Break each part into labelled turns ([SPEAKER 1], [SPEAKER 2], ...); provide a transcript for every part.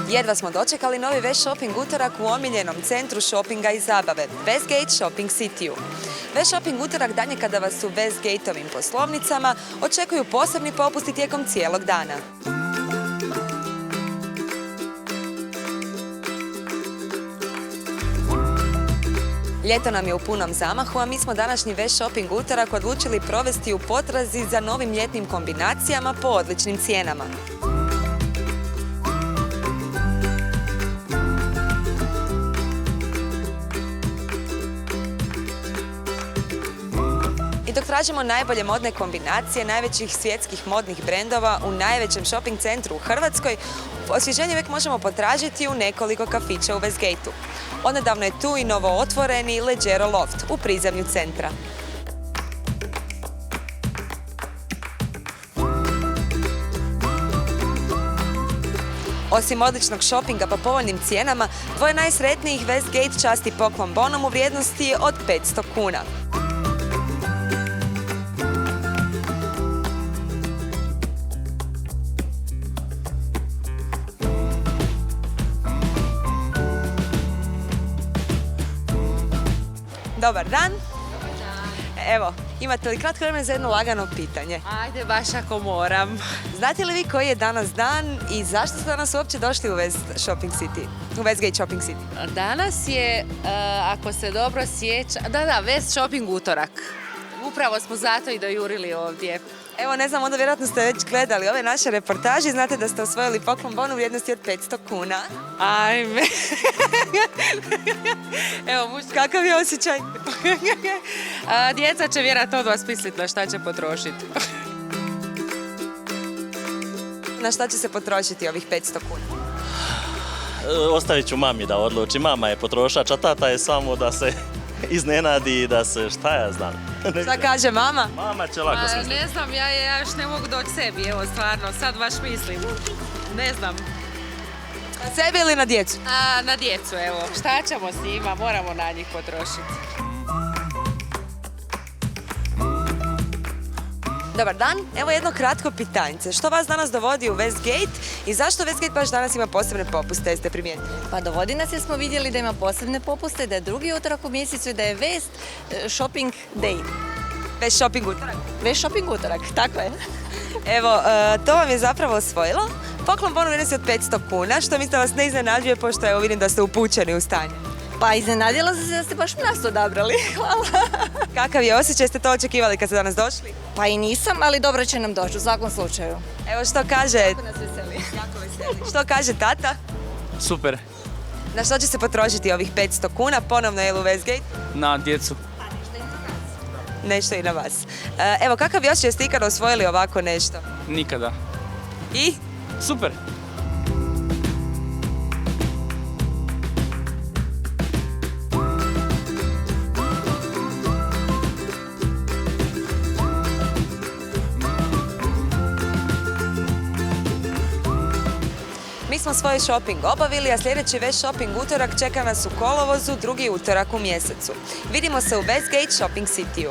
[SPEAKER 1] Jedva smo dočekali novi West Shopping utorak u omiljenom centru šopinga i zabave, Westgate Shopping Cityu. West Shopping utorak dan je kada vas u Westgateovim poslovnicama očekuju posebni popusti tijekom cijelog dana. Ljeto nam je u punom zamahu, a mi smo današnji West Shopping utorak odlučili provesti u potrazi za novim ljetnim kombinacijama po odličnim cijenama. I dok tražimo najbolje modne kombinacije najvećih svjetskih modnih brendova u najvećem shopping centru u Hrvatskoj, osvježenje uvijek možemo potražiti u nekoliko kafića u Westgateu. Odnedavno je tu i novo otvoreni Leggero Loft u prizemlju centra. Osim odličnog šopinga po povoljnim cijenama, dvoje najsretnijih Westgate časti poklon bonom u vrijednosti od 500 kuna. Dobar dan. Evo, imate li kratko vremena za jedno lagano pitanje?
[SPEAKER 2] Ajde, baš ako moram.
[SPEAKER 1] Znate li vi koji je danas dan i zašto ste danas uopće došli u Westgate Shopping City?
[SPEAKER 2] Danas je, ako se dobro sjeća, West Shopping utorak. Upravo smo zato i dojurili ovdje.
[SPEAKER 1] Evo, ne znam, onda vjerojatno ste već gledali ove naše reportaže i znate da ste osvojili poklon bon u vrijednosti od 500 kuna.
[SPEAKER 2] Ajme. Evo,
[SPEAKER 1] Kakav je osjećaj?
[SPEAKER 2] Djeca će vjerojatno od vas misliti na šta će potrošiti.
[SPEAKER 1] Na šta će se potrošiti ovih 500 kuna?
[SPEAKER 3] Ostavit ću mami da odluči. Mama je potrošač, a tata je samo da se iznenadi i da se, šta ja znam.
[SPEAKER 1] Šta kaže mama?
[SPEAKER 3] Mama će lako smisliti.
[SPEAKER 2] Ne znam, ja još ne mogu doći sebi, evo stvarno, sad baš mislim. Ne znam.
[SPEAKER 1] Na sebe ili na djecu?
[SPEAKER 2] Na djecu, evo. Šta ćemo s njima, moramo na njih potrošiti.
[SPEAKER 1] Dobar dan, evo jedno kratko pitanjce. Što vas danas dovodi u Westgate i zašto Westgate baš danas ima posebne popuste, jeste primijetili?
[SPEAKER 4] Pa dovodi nas jer smo vidjeli da ima posebne popuste, da je drugi utorak u mjesecu i da je West Shopping Day.
[SPEAKER 1] West Shopping utorak?
[SPEAKER 4] West Shopping utorak, tako je.
[SPEAKER 1] Evo, to vam je zapravo osvojilo. Poklon bon u vrijednosti od 500 kuna, što mislim da vas ne iznenađuje, pošto evo vidim da ste upućeni u stanje.
[SPEAKER 4] Pa iznenadila sam se da ste baš nas odabrali, hvala.
[SPEAKER 1] Kakav je osjećaj, ste to očekivali kad ste danas došli?
[SPEAKER 4] Pa i nisam, ali dobro će nam doći u svakom slučaju.
[SPEAKER 1] Evo što kaže...
[SPEAKER 4] Jako nas veseli.
[SPEAKER 1] Jako veseli. Što kaže tata?
[SPEAKER 5] Super.
[SPEAKER 1] Na što će se potrošiti ovih 500 kuna, ponovno je u Westgate?
[SPEAKER 5] Na djecu.
[SPEAKER 1] Nešto i na vas. Evo, kakav je osjećaj, ste ikada osvojili ovako nešto?
[SPEAKER 5] Nikada.
[SPEAKER 1] I?
[SPEAKER 5] Super.
[SPEAKER 1] Mi smo svoj shopping obavili, a sljedeći West Shopping utorak čeka nas u kolovozu, drugi utorak u mjesecu. Vidimo se u Westgate Shopping Cityu.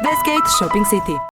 [SPEAKER 6] Westgate Shopping City.